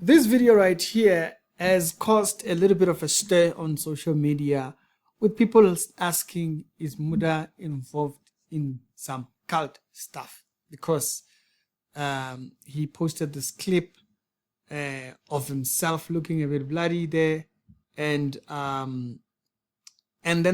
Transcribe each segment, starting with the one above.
This video right here has caused a little bit of a stir on social media with people asking, is Murdah involved in some cult stuff? Because he posted this clip of himself looking a bit bloody there, and then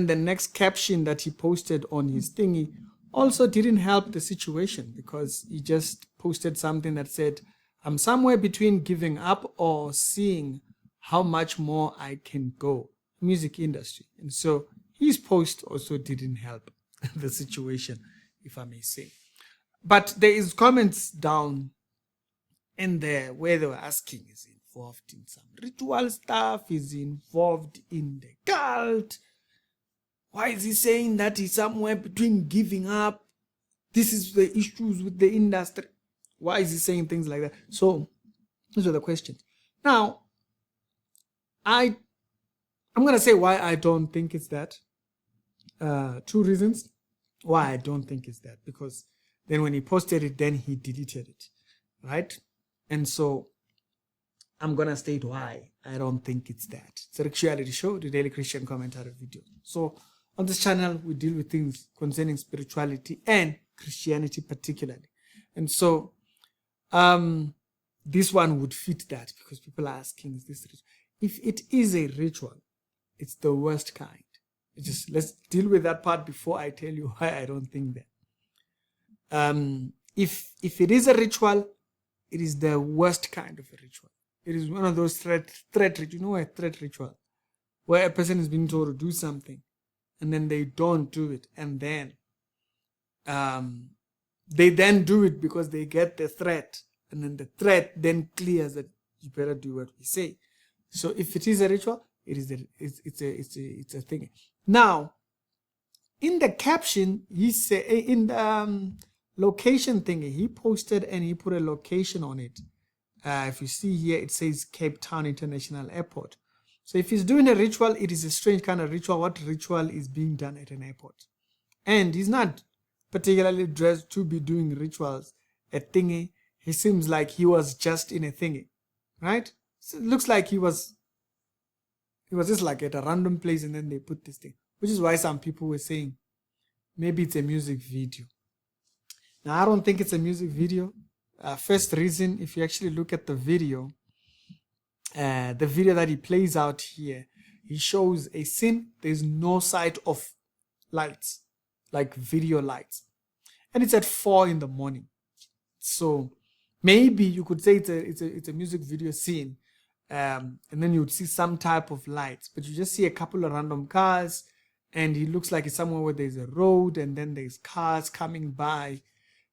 the next caption that he posted on his thingy also didn't help the situation, because he just posted something that said, I'm somewhere between giving up or seeing how much more I can go, music industry. And so his post also didn't help the situation, if I may say. But there is comments down in there where they were asking, is he involved in some ritual stuff? Is he involved in the cult? Why is he saying that he's somewhere between giving up? This is the issues with the industry. Why is he saying things like that? So those are the questions. Now, I'm going to say why I don't think it's that. Two reasons why I don't think it's that. Because then when he posted it, then he deleted it. Right? And so I'm going to state why I don't think it's that. It's a reality show, the Daily Christian Commentary video. So on this channel, we deal with things concerning spirituality and Christianity particularly. And so this one would fit that, because people are asking, is this ritual? If it is a ritual, it's the worst kind. Let's deal with that part before I tell you why I don't think that. If it is a ritual, it is the worst kind of a ritual. It is one of those threat rituals. You know, a threat ritual where a person is being told to do something and then they don't do it, and then they then do it because they get the threat, and then the threat then clears that you better do what we say. So if it is a ritual, it's a thing. Now, in the caption, he said, in the location thing, he posted and he put a location on it. If you see here, it says Cape Town International Airport. So if he's doing a ritual, it is a strange kind of ritual. What ritual is being done at an airport? And he's not particularly dressed to be doing rituals at thingy. He seems like he was just in a thingy, right? So it looks like he was just like at a random place, and then they put this thing, which is why some people were saying maybe it's a music video. Now, I don't think it's a music video. First reason, if you actually look at the video that he plays out here, he shows a scene. There's no sight of lights, like video lights, and it's at 4 in the morning. So maybe you could say it's a music video scene, and then you would see some type of lights, but you just see a couple of random cars, and it looks like it's somewhere where there's a road, and then there's cars coming by.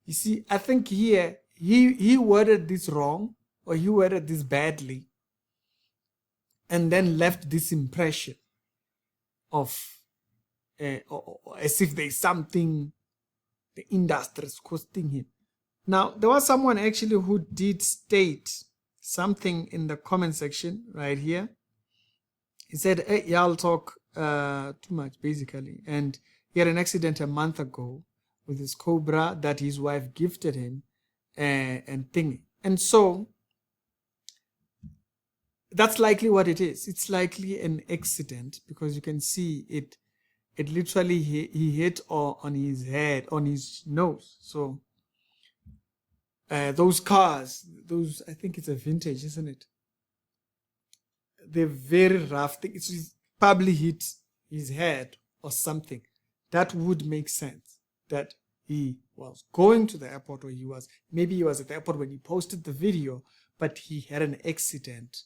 You see, I think here he worded this wrong, or he worded this badly, and then left this impression of as if there's something the industry is costing him. Now, there was someone actually who did state something in the comment section right here. He said, hey, y'all talk too much, basically. And he had an accident a month ago with his Cobra that his wife gifted him and thingy. And so that's likely what it is. It's likely an accident, because you can see it literally he hit on his head, on his nose. So those cars, I think it's a vintage, isn't it? They're very rough. It's probably hit his head or something. That would make sense, that he was going to the airport, or maybe he was at the airport when he posted the video, but he had an accident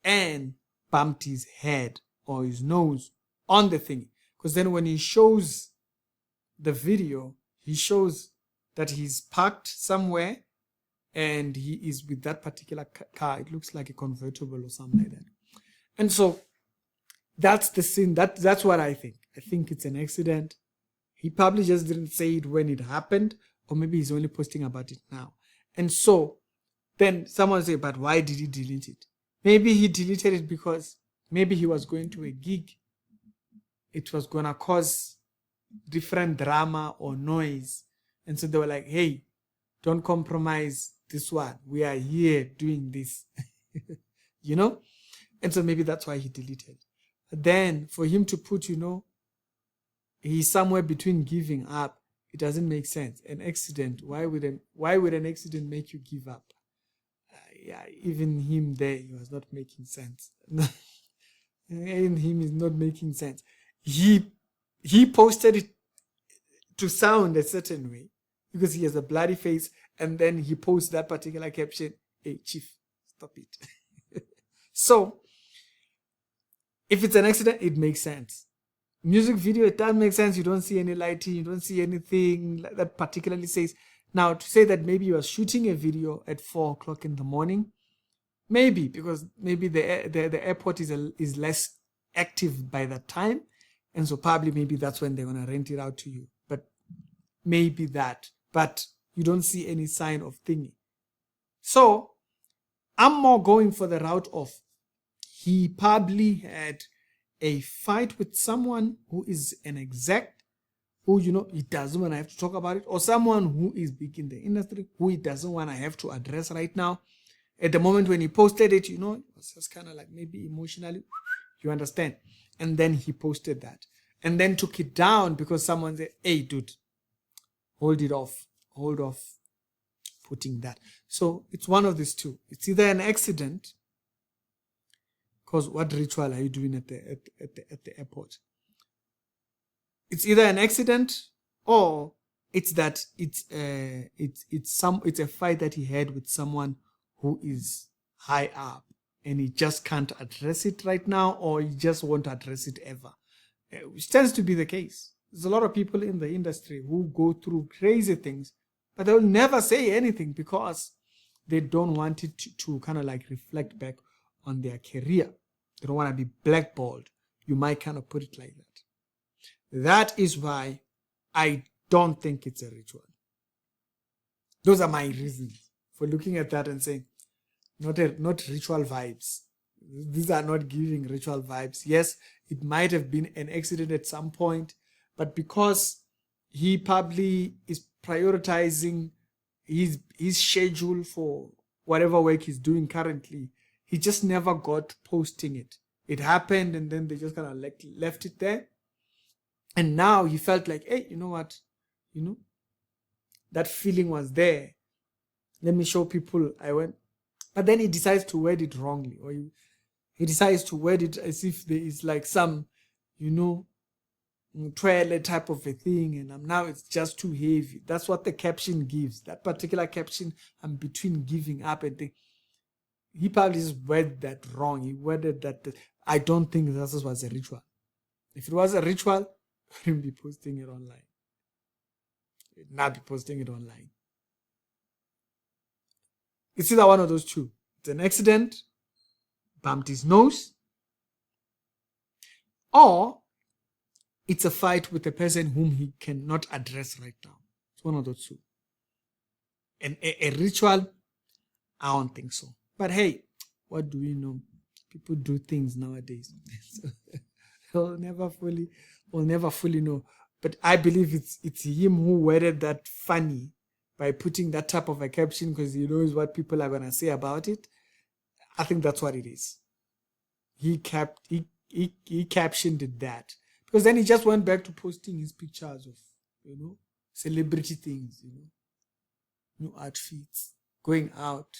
and bumped his head or his nose on the thing. Because then when he shows the video, he shows that he's parked somewhere and he is with that particular car. It looks like a convertible or something like that. And so that's the scene. That's what I think. I think it's an accident. He probably just didn't say it when it happened, or maybe he's only posting about it now. And so then someone say, but why did he delete it? Maybe he deleted it because maybe he was going to a gig. It was going to cause different drama or noise. And so they were like, hey, don't compromise this one. We are here doing this. you know? And so maybe that's why he deleted. Then for him to put, he's somewhere between giving up, it doesn't make sense. An accident, why would an accident make you give up? Yeah, even him there, he was not making sense. Even him is not making sense. He posted it to sound a certain way because he has a bloody face, and then he posts that particular caption, "Hey, chief, stop it." So, if it's an accident, it makes sense. Music video, it does make sense. You don't see any lighting, you don't see anything that particularly says. Now, to say that maybe you are shooting a video at 4 o'clock in the morning, maybe, because maybe the airport is less active by that time, and so probably maybe that's when they're going to rent it out to you. But maybe that. But you don't see any sign of thingy. So, I'm more going for the route of he probably had a fight with someone who is an exec, who, he doesn't want to have to talk about it, or someone who is big in the industry, who he doesn't want to have to address right now. At the moment when he posted it, it was just kind of like maybe emotionally, you understand? And then he posted that. And then took it down because someone said, "Hey, dude, hold off putting that." So it's one of these two. It's either an accident, because what ritual are you doing at the airport? It's either an accident, or it's that it's a fight that he had with someone who is high up, and he just can't address it right now, or he just won't address it ever, which tends to be the case. There's a lot of people in the industry who go through crazy things, but they'll never say anything because they don't want it to kind of like reflect back on their career. They don't want to be blackballed. You might kind of put it like that. That is why I don't think it's a ritual. Those are my reasons for looking at that and saying, not ritual vibes. These are not giving ritual vibes. Yes, it might have been an accident at some point, but because he probably is prioritizing his schedule for whatever work he's doing currently, he just never got posting it. It happened, and then they just kind of left it there. And now he felt like, hey, you know what? That feeling was there. Let me show people I went. But then he decides to word it wrongly, or he decides to word it as if there is like some, trailer type of a thing, and now it's just too heavy. That's what the caption gives. That particular caption, I'm between giving up and thing. He probably just worded that wrong. He worded that. I don't think this was a ritual. If it was a ritual, he wouldn't be posting it online. He would not be posting it online. It's either one of those two. It's an accident, bumped his nose, or it's a fight with a person whom he cannot address right now. It's one of those two. And a ritual, I don't think so. But hey, what do we know? People do things nowadays. We'll never fully know. But I believe it's him who worded that funny by putting that type of a caption because he knows what people are gonna say about it. I think that's what it is. He captioned it that. Because then he just went back to posting his pictures of, celebrity things, new outfits, going out,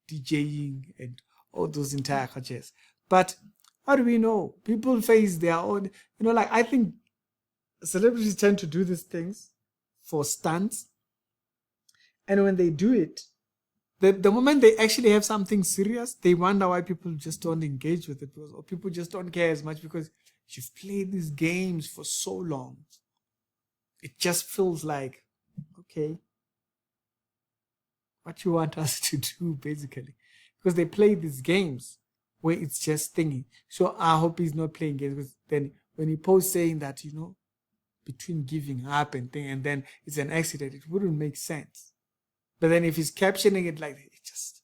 DJing, and all those entire cultures. But how do we know? People face their own, I think celebrities tend to do these things for stunts. And when they do it, the moment they actually have something serious, they wonder why people just don't engage with it, or people just don't care as much because you've played these games for so long. It just feels like, okay, what you want us to do, basically. Because they play these games where it's just thingy. So I hope he's not playing games, because then when he posts saying that, between giving up and thing, and then it's an accident, it wouldn't make sense. But then if he's captioning it like that, it just,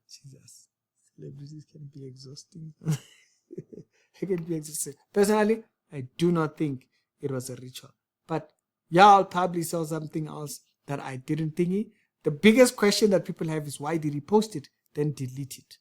Jesus, celebrities can be exhausting. It can be exhausting. Personally, I do not think it was a ritual. But y'all probably saw something else that I didn't thingy. The biggest question that people have is, why did he post it, then delete it?